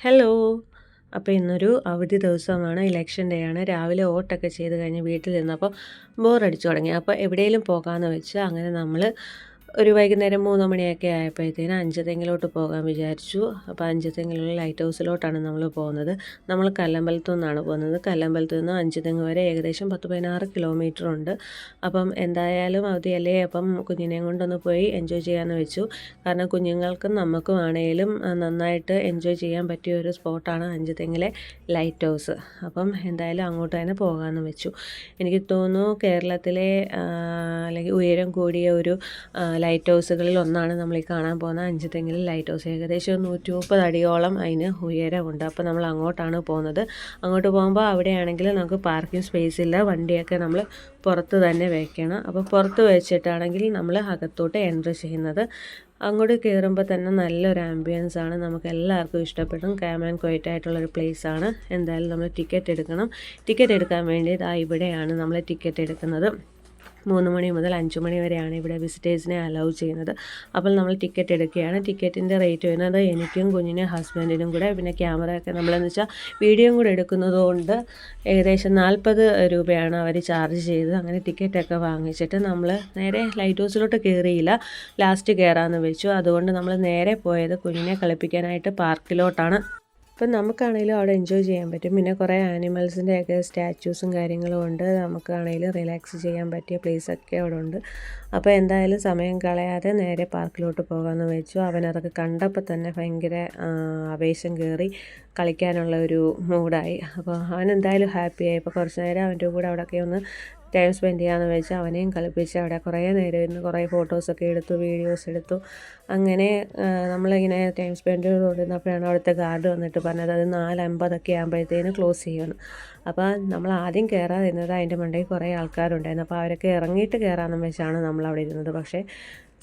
Hello. അപ്പോൾ ഇന്നൊരു അവധി ദിവസമാണ്, ഇലക്ഷൻ ഡേ ആണ്. രാവിലെ വോട്ടൊക്കെ ചെയ്ത് കഴിഞ്ഞ് വീട്ടിലിരുന്നപ്പോൾ ബോറടിച്ചു തുടങ്ങി. അപ്പോൾ എവിടെയെങ്കിലും പോകാമെന്ന് വെച്ച് അങ്ങനെ നമ്മൾ ഒരു വൈകുന്നേരം 3 മണിയൊക്കെ ആയപ്പോഴത്തേന് അഞ്ചുതെങ്ങിലോട്ട് പോകാൻ വിചാരിച്ചു. അപ്പോൾ അഞ്ചുതെങ്ങിലുള്ള ലൈറ്റ് ഹൗസിലോട്ടാണ് നമ്മൾ പോകുന്നത്. നമ്മൾ കല്ലമ്പലത്തു നിന്നാണ് പോകുന്നത്. കല്ലമ്പലത്തു നിന്ന് അഞ്ചുതെങ്ങ് വരെ ഏകദേശം 10-16 കിലോമീറ്റർ ഉണ്ട്. അപ്പം എന്തായാലും അവധിയല്ലേ, അപ്പം കുഞ്ഞിനെയും കൊണ്ടൊന്ന് പോയി എൻജോയ് ചെയ്യാമെന്ന് വെച്ചു. കാരണം കുഞ്ഞുങ്ങൾക്കും നമുക്കും ആണെങ്കിലും നന്നായിട്ട് എൻജോയ് ചെയ്യാൻ പറ്റിയ ഒരു സ്പോട്ടാണ് അഞ്ചുതെങ്ങിലെ ലൈറ്റ് ഹൗസ്. അപ്പം എന്തായാലും അങ്ങോട്ട് തന്നെ പോകാമെന്ന് വെച്ചു. എനിക്ക് തോന്നുന്നു കേരളത്തിലെ അല്ലെങ്കിൽ ഉയരം കൂടിയ ഒരു ലൈറ്റ് ഹൗസുകളിൽ ഒന്നാണ് നമ്മൾ ഈ കാണാൻ പോകുന്ന അഞ്ചുതെങ്ങിലെ ലൈറ്റ് ഹൗസ്. ഏകദേശം 130 അടിയോളം അതിന് ഉയരമുണ്ട്. അപ്പോൾ നമ്മൾ അങ്ങോട്ടാണ് പോകുന്നത്. അങ്ങോട്ട് പോകുമ്പോൾ അവിടെയാണെങ്കിൽ നമുക്ക് പാർക്കിംഗ് സ്പേസ് ഇല്ല, വണ്ടിയൊക്കെ നമ്മൾ പുറത്ത് തന്നെ വയ്ക്കണം. അപ്പോൾ പുറത്ത് വെച്ചിട്ടാണെങ്കിൽ നമ്മൾ അകത്തോട്ട് എൻട്രി ചെയ്യുന്നത്. അങ്ങോട്ട് കയറുമ്പോൾ തന്നെ നല്ലൊരു ആംബിയൻസ് ആണ്, നമുക്ക് എല്ലാവർക്കും ഇഷ്ടപ്പെടും. കാം ആൻഡ് ക്വയറ്റ് ആയിട്ടുള്ളൊരു പ്ലേസാണ്. എന്തായാലും നമ്മൾ ടിക്കറ്റ് എടുക്കണം. ടിക്കറ്റ് എടുക്കാൻ വേണ്ടി ഇവിടെയാണ് നമ്മൾ ടിക്കറ്റ് എടുക്കുന്നത്. 3 മണി മുതൽ 5 മണി വരെയാണ് ഇവിടെ വിസിറ്റേഴ്സിനെ അലൗ ചെയ്യുന്നത്. അപ്പോൾ നമ്മൾ ടിക്കറ്റ് എടുക്കുകയാണ്. ടിക്കറ്റിൻ്റെ റേറ്റ് വരുന്നത് എനിക്കും കുഞ്ഞിനും ഹസ്ബൻഡിനും കൂടെ, പിന്നെ ക്യാമറയൊക്കെ നമ്മളെന്ന് വെച്ചാൽ വീഡിയോയും കൂടെ എടുക്കുന്നത് കൊണ്ട് ഏകദേശം 40 രൂപയാണ് അവർ ചാർജ് ചെയ്തത്. അങ്ങനെ ടിക്കറ്റൊക്കെ വാങ്ങിച്ചിട്ട് നമ്മൾ നേരെ ലൈറ്റ് ഹൗസിലോട്ട് കയറിയില്ല, ലാസ്റ്റ് കയറാമെന്ന് വെച്ചു. അതുകൊണ്ട് നമ്മൾ നേരെ പോയത് കുഞ്ഞിനെ കളിപ്പിക്കാനായിട്ട് പാർക്കിലോട്ടാണ്. അപ്പം നമുക്കാണെങ്കിലും അവിടെ എൻജോയ് ചെയ്യാൻ പറ്റും. പിന്നെ കുറേ ആനിമൽസിൻ്റെയൊക്കെ സ്റ്റാച്യൂസും കാര്യങ്ങളും ഉണ്ട്. നമുക്കാണെങ്കിലും റിലാക്സ് ചെയ്യാൻ പറ്റിയ പ്ലേസൊക്കെ അവിടെ ഉണ്ട്. അപ്പോൾ എന്തായാലും സമയം കളയാതെ നേരെ പാർക്കിലോട്ട് പോകാമെന്ന് വെച്ചു. അവനതൊക്കെ കണ്ടപ്പോൾ തന്നെ ഭയങ്കര ആവേശം കയറി, കളിക്കാനുള്ള ഒരു മൂഡായി. അപ്പോൾ അവൻ എന്തായാലും ഹാപ്പിയായി. ഇപ്പോൾ കുറച്ച് നേരം അവൻ്റെ കൂടെ അവിടെയൊക്കെ ഒന്ന് ടൈം സ്പെൻഡ് ചെയ്യാമെന്ന് വെച്ച് അവനെയും കളിപ്പിച്ച് അവിടെ കുറേ നേരം ഇരുന്ന് കുറേ ഫോട്ടോസൊക്കെ എടുത്തു, വീഡിയോസ് എടുത്തു. അങ്ങനെ നമ്മളിങ്ങനെ ടൈം സ്പെൻഡ് ചെയ്തുകൊണ്ടിരുന്നപ്പോഴാണ് അവിടുത്തെ ഗാർഡ് വന്നിട്ട് പറഞ്ഞത് അത് 4:50 ആകുമ്പോഴത്തേന് ക്ലോസ് ചെയ്യുമെന്ന്. അപ്പോൾ നമ്മൾ ആദ്യം കയറാതിരുന്നത് അതിൻ്റെ മണ്ടയിൽ കുറേ ആൾക്കാരുണ്ടായിരുന്നു. അപ്പോൾ അവരൊക്കെ ഇറങ്ങിയിട്ട് കയറാമെന്ന് വെച്ചാണ് നമ്മളവിടെ ഇരുന്നത്. പക്ഷേ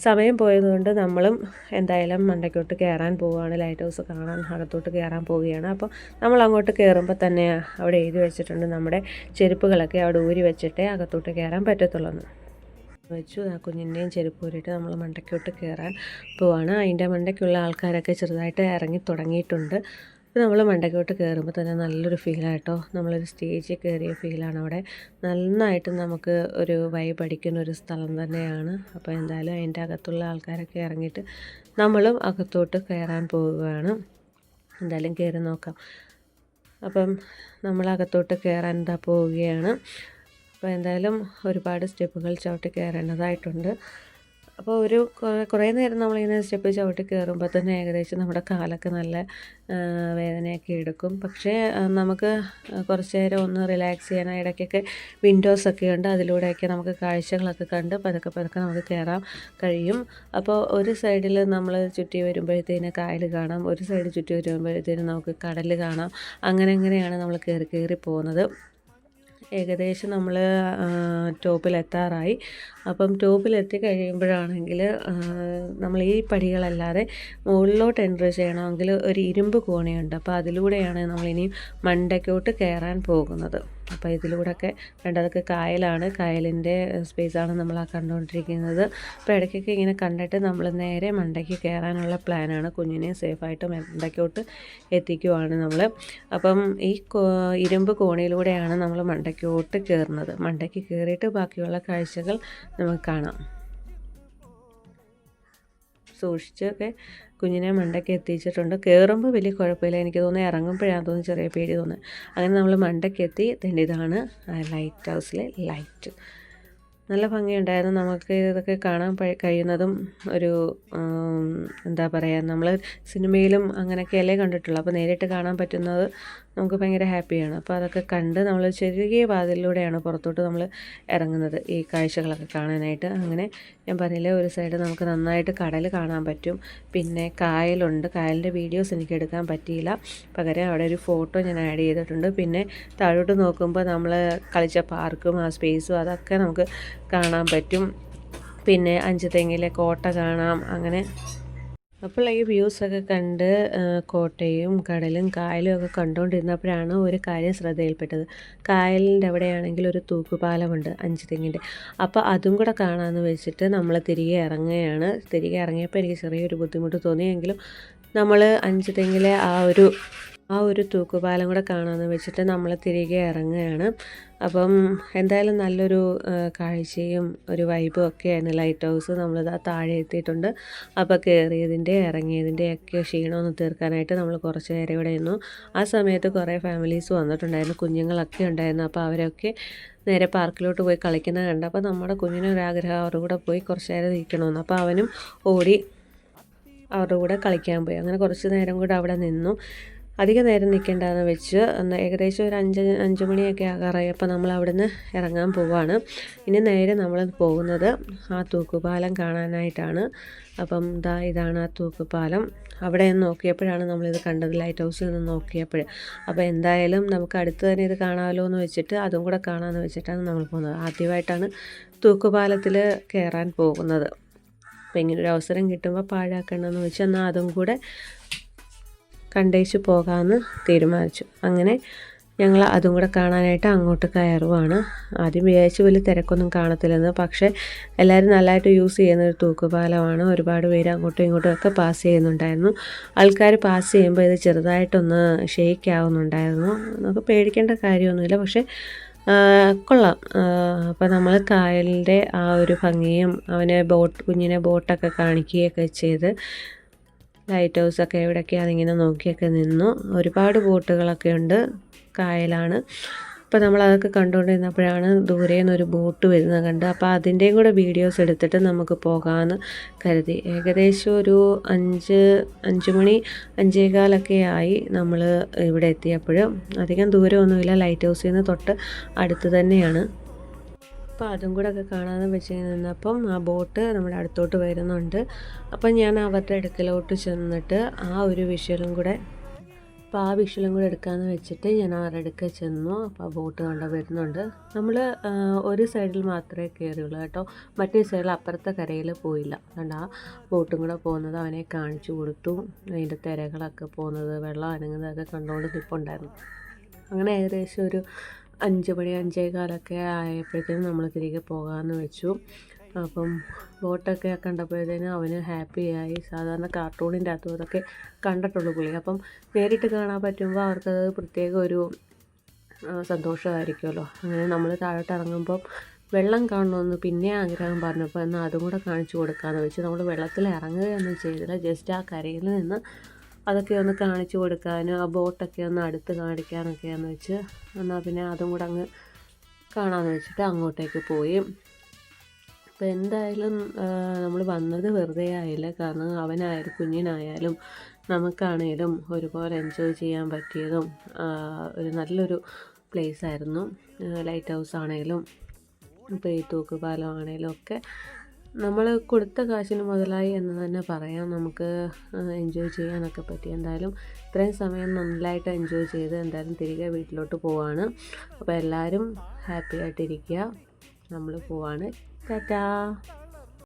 സമയം പോയതുകൊണ്ട് നമ്മളും എന്തായാലും മണ്ടയ്ക്കോട്ട് കയറാൻ പോവുകയാണ്. ലൈറ്റ് ഹൗസ് കാണാൻ അകത്തോട്ട് കയറാൻ പോവുകയാണ്. അപ്പോൾ നമ്മൾ അങ്ങോട്ട് കയറുമ്പോൾ തന്നെ അവിടെ എഴുതി വെച്ചിട്ടുണ്ട് നമ്മുടെ ചെരുപ്പുകളൊക്കെ അവിടെ ഊരി വെച്ചിട്ടേ അകത്തോട്ട് കയറാൻ പറ്റത്തുള്ളൂ എന്ന് വെച്ചു. ആ കുഞ്ഞിൻ്റെയും ചെരുപ്പ് ഊരിയിട്ട് നമ്മൾ മണ്ടയ്ക്കോട്ട് കയറാൻ പോവാണ്. അതിൻ്റെ മണ്ടയ്ക്കുള്ള ആൾക്കാരൊക്കെ ചെറുതായിട്ട് ഇറങ്ങി തുടങ്ങിയിട്ടുണ്ട്. അപ്പോൾ നമ്മൾ മണ്ടയ്ക്കോട്ട് കയറുമ്പോൾ തന്നെ നല്ലൊരു ഫീലായിട്ടോ, നമ്മളൊരു സ്റ്റേജിൽ കയറിയ ഫീലാണ് അവിടെ. നന്നായിട്ട് നമുക്ക് ഒരു വൈബ് അടിക്കുന്ന ഒരു സ്ഥലം തന്നെയാണ്. അപ്പോൾ എന്തായാലും അതിൻ്റെ അകത്തുള്ള ആൾക്കാരൊക്കെ ഇറങ്ങിയിട്ട് നമ്മളും അകത്തോട്ട് കയറാൻ പോവുകയാണ്. എന്തായാലും കയറി നോക്കാം. അപ്പം നമ്മൾ അകത്തോട്ട് കയറാൻ പോവുകയാണ്. അപ്പോൾ എന്തായാലും ഒരുപാട് സ്റ്റെപ്പുകൾ ചവിട്ടി കയറേണ്ടതായിട്ടുണ്ട്. അപ്പോൾ ഒരു കുറേ നേരം നമ്മളിങ്ങനെ സ്റ്റെപ്പ് ചവിട്ടി കയറുമ്പോൾ തന്നെ ഏകദേശം നമ്മുടെ കാലൊക്കെ നല്ല വേദനയൊക്കെ എടുക്കും. പക്ഷേ നമുക്ക് കുറച്ച് നേരം ഒന്ന് റിലാക്സ് ചെയ്യാൻ ഇടയ്ക്കൊക്കെ വിൻഡോസൊക്കെ ഉണ്ട്. അതിലൂടെയൊക്കെ നമുക്ക് കാഴ്ചകളൊക്കെ കണ്ട് പതുക്കെ പതുക്കെ നമുക്ക് കയറാൻ കഴിയും. അപ്പോൾ ഒരു സൈഡിൽ നമ്മൾ ചുറ്റി വരുമ്പോഴത്തേന് കായൽ കാണാം, ഒരു സൈഡ് ചുറ്റി വരുമ്പോഴത്തേന് നമുക്ക് കടൽ കാണാം. അങ്ങനെയാണ് നമ്മൾ കയറി പോകുന്നത്. ഏകദേശം നമ്മൾ ടോപ്പിലെത്താറായി. അപ്പം ടോപ്പിലെത്തി കഴിയുമ്പോഴാണെങ്കിൽ നമ്മൾ ഈ പടികളല്ലാതെ മുകളിലോട്ട് എൻട്രി ചെയ്യണമെങ്കിൽ ഒരു ഇരുമ്പ് കോണിയുണ്ട്. അപ്പോൾ അതിലൂടെയാണ് നമ്മളിനിയും മണ്ടയ്ക്കോട്ട് കയറാൻ പോകുന്നത്. അപ്പോൾ ഇതിലൂടെയൊക്കെ വേണ്ടതൊക്കെ കായലാണ്, കായലിൻ്റെ സ്പേസാണ് നമ്മൾ ആ കണ്ടുകൊണ്ടിരിക്കുന്നത്. അപ്പോൾ ഇടയ്ക്കൊക്കെ ഇങ്ങനെ കണ്ടിട്ട് നമ്മൾ നേരെ മണ്ടയ്ക്ക് കയറാനുള്ള പ്ലാനാണ്. കുഞ്ഞിനെ സേഫായിട്ട് മണ്ടയ്ക്കോട്ട് എത്തിക്കുവാണ് നമ്മൾ. അപ്പം ഈ ഇരുമ്പ് കോണിയിലൂടെയാണ് നമ്മൾ മണ്ടയ്ക്കോട്ട് കയറുന്നത്. മണ്ടയ്ക്ക് കയറിയിട്ട് ബാക്കിയുള്ള കാഴ്ചകൾ നമുക്ക് കാണാം. സൂക്ഷിച്ചൊക്കെ കുഞ്ഞിനെ മണ്ടയ്ക്ക് എത്തിച്ചിട്ടുണ്ട്. കയറുമ്പോൾ വലിയ കുഴപ്പമില്ല, എനിക്ക് തോന്നുന്നു ഇറങ്ങുമ്പോഴാണ് തോന്നുന്നു ചെറിയ പേടി തോന്നുന്നത്. അങ്ങനെ നമ്മൾ മണ്ടയ്ക്ക് എത്തി. ഇതാണ് ലൈറ്റ് ഹൗസിലെ ലൈറ്റ്. നല്ല ഭംഗിയുണ്ടായിരുന്നു. നമുക്ക് ഇതൊക്കെ കാണാൻ കഴിയുന്നതും ഒരു എന്താ പറയുക, നമ്മൾ സിനിമയിലും അങ്ങനെയൊക്കെയല്ലേ കണ്ടിട്ടുള്ളൂ. അപ്പോൾ നേരിട്ട് കാണാൻ പറ്റുന്നത് നമുക്ക് ഭയങ്കര ഹാപ്പിയാണ്. അപ്പോൾ അതൊക്കെ കണ്ട് നമ്മൾ ചെറിയ വാതിലിലൂടെയാണ് പുറത്തോട്ട് നമ്മൾ ഇറങ്ങുന്നത് ഈ കാഴ്ചകളൊക്കെ കാണാനായിട്ട്. അങ്ങനെ ഞാൻ പറഞ്ഞില്ലേ, ഒരു സൈഡ് നമുക്ക് നന്നായിട്ട് കടൽ കാണാൻ പറ്റും. പിന്നെ കായലുണ്ട്. കായലിൻ്റെ വീഡിയോസ് എനിക്ക് എടുക്കാൻ പറ്റിയില്ല, പകരം അവിടെ ഒരു ഫോട്ടോ ഞാൻ ആഡ് ചെയ്തിട്ടുണ്ട്. പിന്നെ താഴോട്ട് നോക്കുമ്പോൾ നമ്മൾ കളിച്ച പാർക്കും ആ സ്പേസും അതൊക്കെ നമുക്ക് കാണാൻ പറ്റും. പിന്നെ അഞ്ചുതെങ്ങിലെ കോട്ട കാണാം. അങ്ങനെ അപ്പോൾ ഈ വ്യൂസൊക്കെ കണ്ട് കോട്ടയും കടലും കായലും ഒക്കെ കണ്ടുകൊണ്ടിരുന്നപ്പോഴാണ് ഒരു കാര്യം ശ്രദ്ധയിൽപ്പെട്ടത്. കായലിൻ്റെ അവിടെയാണെങ്കിൽ ഒരു തൂക്കുപാലമുണ്ട് അഞ്ചുതെങ്ങിൻ്റെ. അപ്പോൾ അതും കൂടെ കാണാമെന്ന് വെച്ചിട്ട് നമ്മൾ തിരികെ ഇറങ്ങുകയാണ്. തിരികെ ഇറങ്ങിയപ്പോൾ എനിക്ക് ചെറിയൊരു ബുദ്ധിമുട്ട് തോന്നിയെങ്കിലും നമ്മൾ അഞ്ചുതെങ്ങിലെ ആ ഒരു ആ ഒരു തൂക്കുപാലം കൂടെ കാണാമെന്ന് വെച്ചിട്ട് നമ്മൾ തിരികെ ഇറങ്ങുകയാണ്. അപ്പം എന്തായാലും നല്ലൊരു കാഴ്ചയും ഒരു വൈബും ഒക്കെയായിരുന്നു ലൈറ്റ് ഹൗസ്. നമ്മളിതാ താഴെ എത്തിയിട്ടുണ്ട്. അപ്പോൾ കയറിയതിൻ്റെ ഇറങ്ങിയതിൻ്റെ ഒക്കെ ക്ഷീണമൊന്ന് തീർക്കാനായിട്ട് നമ്മൾ കുറച്ച് നേരം ഇവിടെ നിന്നു. ആ സമയത്ത് കുറേ ഫാമിലീസ് വന്നിട്ടുണ്ടായിരുന്നു, കുഞ്ഞുങ്ങളൊക്കെ ഉണ്ടായിരുന്നു. അപ്പോൾ അവരൊക്കെ നേരെ പാർക്കിലോട്ട് പോയി കളിക്കുന്നത് കണ്ട് അപ്പോൾ നമ്മുടെ കുഞ്ഞിനൊരാഗ്രഹം അവരുടെ കൂടെ പോയി കുറച്ച് നേരം ഇരിക്കണമെന്ന്. അപ്പോൾ അവനും ഓടി അവരുടെ കൂടെ കളിക്കാൻ പോയി. അങ്ങനെ കുറച്ച് നേരം കൂടെ അവിടെ നിന്നു. അധികം നേരം നിൽക്കേണ്ടതെന്ന് വെച്ച് ഏകദേശം ഒരു 5 മണിയൊക്കെ ആകാറായി. അപ്പോൾ നമ്മൾ അവിടെ നിന്ന് ഇറങ്ങാൻ പോവാണ്. ഇനി നേരെ നമ്മൾ പോകുന്നത് ആ തൂക്കുപാലം കാണാനായിട്ടാണ്. അപ്പം ഇതാണ് ആ തൂക്കുപാലം. അവിടെ നിന്ന് നോക്കിയപ്പോഴാണ് നമ്മളിത് കണ്ടത്, ലൈറ്റ് ഹൗസിൽ നിന്ന് നോക്കിയപ്പോൾ. അപ്പോൾ എന്തായാലും നമുക്ക് അടുത്ത് തന്നെ ഇത് കാണാമല്ലോ എന്ന് വെച്ചിട്ട് അതും കൂടെ കാണാമെന്ന് വെച്ചിട്ടാണ് നമ്മൾ പോകുന്നത്. ആദ്യമായിട്ടാണ് തൂക്കുപാലത്തിൽ കയറാൻ പോകുന്നത്. അപ്പോൾ ഇങ്ങനൊരു അവസരം കിട്ടുമ്പോൾ പാഴാക്കണമെന്ന് വെച്ച് എന്നാൽ അതും കൂടെ കണ്ടേച്ച് പോകാമെന്ന് തീരുമാനിച്ചു. അങ്ങനെ ഞങ്ങൾ അതും കൂടെ കാണാനായിട്ട് അങ്ങോട്ട് കയറുവാണ്. ആദ്യം വിചാരിച്ച് വലിയ തിരക്കൊന്നും കാണത്തില്ലെന്ന്, പക്ഷേ എല്ലാവരും നല്ലതായിട്ട് യൂസ് ചെയ്യുന്നൊരു തൂക്കുപാലമാണ്. ഒരുപാട് പേര് അങ്ങോട്ടും ഇങ്ങോട്ടും ഒക്കെ പാസ് ചെയ്യുന്നുണ്ടായിരുന്നു. ആൾക്കാർ പാസ് ചെയ്യുമ്പോൾ ഇത് ചെറുതായിട്ടൊന്ന് ഷെയ്ക്ക് ആവുന്നുണ്ടായിരുന്നു. നമുക്ക് പേടിക്കേണ്ട കാര്യമൊന്നുമില്ല, പക്ഷേ കൊള്ളാം. അപ്പോൾ നമ്മൾ കായലിൻ്റെ ആ ഒരു ഭംഗിയും അവനെ കുഞ്ഞിനെ ബോട്ടൊക്കെ കാണിക്കുകയൊക്കെ ചെയ്ത് ലൈറ്റ് ഹൗസൊക്കെ എവിടെയൊക്കെയാണ് ഇങ്ങനെ നോക്കിയൊക്കെ നിന്നു. ഒരുപാട് ബോട്ടുകളൊക്കെ ഉണ്ട്, കായലാണ്. അപ്പോൾ നമ്മളതൊക്കെ കണ്ടുകൊണ്ടിരുന്നപ്പോഴാണ് ദൂരെ നിന്നൊരു ബോട്ട് വരുന്നത് കണ്ട്. അപ്പോൾ അതിൻ്റെയും കൂടെ വീഡിയോസ് എടുത്തിട്ട് നമുക്ക് പോകാമെന്ന് കരുതി. ഏകദേശം ഒരു 5 മണി 5:15 ആയി നമ്മൾ ഇവിടെ എത്തിയപ്പോഴും. അധികം ദൂരമൊന്നുമില്ല, ലൈറ്റ് ഹൗസിൽ നിന്ന് തൊട്ട് അടുത്ത് തന്നെയാണ്. അപ്പോൾ അതും കൂടെ ഒക്കെ കാണാമെന്ന് വെച്ച് നിന്നപ്പം ആ ബോട്ട് നമ്മുടെ അടുത്തോട്ട് വരുന്നുണ്ട്. അപ്പം ഞാൻ അവരുടെ അടുക്കലോട്ട് ചെന്നിട്ട് ആ വിഷ്വലും കൂടെ എടുക്കാമെന്ന് വെച്ചിട്ട് ഞാൻ അവരുടെ അടുക്കൽ ചെന്നു. അപ്പോൾ ആ ബോട്ട് വരുന്നുണ്ട്. നമ്മൾ ഒരു സൈഡിൽ മാത്രമേ കയറിയുള്ളൂ കേട്ടോ, മറ്റേ സൈഡിൽ അപ്പുറത്തെ കരയിൽ പോയില്ല. കണ്ട ആ ബോട്ടും കൂടെ പോകുന്നത് അവനെ കാണിച്ചു കൊടുത്തു. അതിൻ്റെ തിരകളൊക്കെ പോകുന്നത്, വെള്ളം അനങ്ങുന്നതൊക്കെ കണ്ടുകൊണ്ട് നിൽപ്പുണ്ടായിരുന്നു. അങ്ങനെ ഏകദേശം ഒരു 5 മണി 5:15 ആയപ്പോഴത്തേനും നമ്മൾ തിരികെ പോകാമെന്ന് വെച്ചു. അപ്പം ബോട്ടൊക്കെ കണ്ടപ്പോഴത്തേനും അവന് ഹാപ്പിയായി. സാധാരണ കാർട്ടൂണിൻ്റെ അകത്തും അതൊക്കെ കണ്ടിട്ടുള്ളൂ പുള്ളി. അപ്പം നേരിട്ട് കാണാൻ പറ്റുമ്പോൾ അവർക്കത് പ്രത്യേക ഒരു സന്തോഷമായിരിക്കുമല്ലോ. അങ്ങനെ നമ്മൾ താഴോട്ട് ഇറങ്ങുമ്പം വെള്ളം കാണണമെന്ന് പിന്നെ ആഗ്രഹം പറഞ്ഞപ്പോൾ എന്നാൽ അതും കൂടെ കാണിച്ചു കൊടുക്കാമെന്ന് വെച്ച് നമ്മൾ വെള്ളത്തിൽ ഇറങ്ങുകയൊന്നും ചെയ്തില്ല. ജസ്റ്റ് ആ കരയിൽ നിന്ന് അതൊക്കെ ഒന്ന് കാണിച്ചു കൊടുക്കാനും ആ ബോട്ടൊക്കെ ഒന്ന് അടുത്ത് കാണിക്കാനൊക്കെയാണെന്ന് വെച്ച് എന്നാൽ പിന്നെ അതും കൂടെ അങ്ങ് കാണാമെന്ന് വെച്ചിട്ട് അങ്ങോട്ടേക്ക് പോയി. അപ്പോൾ എന്തായാലും നമ്മൾ വന്നത് വെറുതെ ആയില്ല. കാരണം അവനായാലും കുഞ്ഞിനായാലും നമുക്കാണേലും ഒരുപോലെ എൻജോയ് ചെയ്യാൻ പറ്റിയതും ഒരു നല്ലൊരു പ്ലേസായിരുന്നു. ലൈറ്റ് ഹൗസ് ആണെങ്കിലും ഇപ്പോൾ ഈ തൂക്കുപാലം ആണെങ്കിലും ഒക്കെ നമ്മൾ കൊടുത്ത കാശിന് മുതലായി എന്ന് തന്നെ പറയാം. നമുക്ക് എൻജോയ് ചെയ്യാനൊക്കെ പറ്റി. എന്തായാലും ഇത്രയും സമയം നന്നായിട്ട് എൻജോയ് ചെയ്ത് എന്തായാലും തിരികെ വീട്ടിലോട്ട് പോവാണ്. അപ്പോൾ എല്ലാവരും ഹാപ്പി ആയിട്ടിരിക്കുക. നമ്മൾ പോവാണ്. ടാറ്റാ.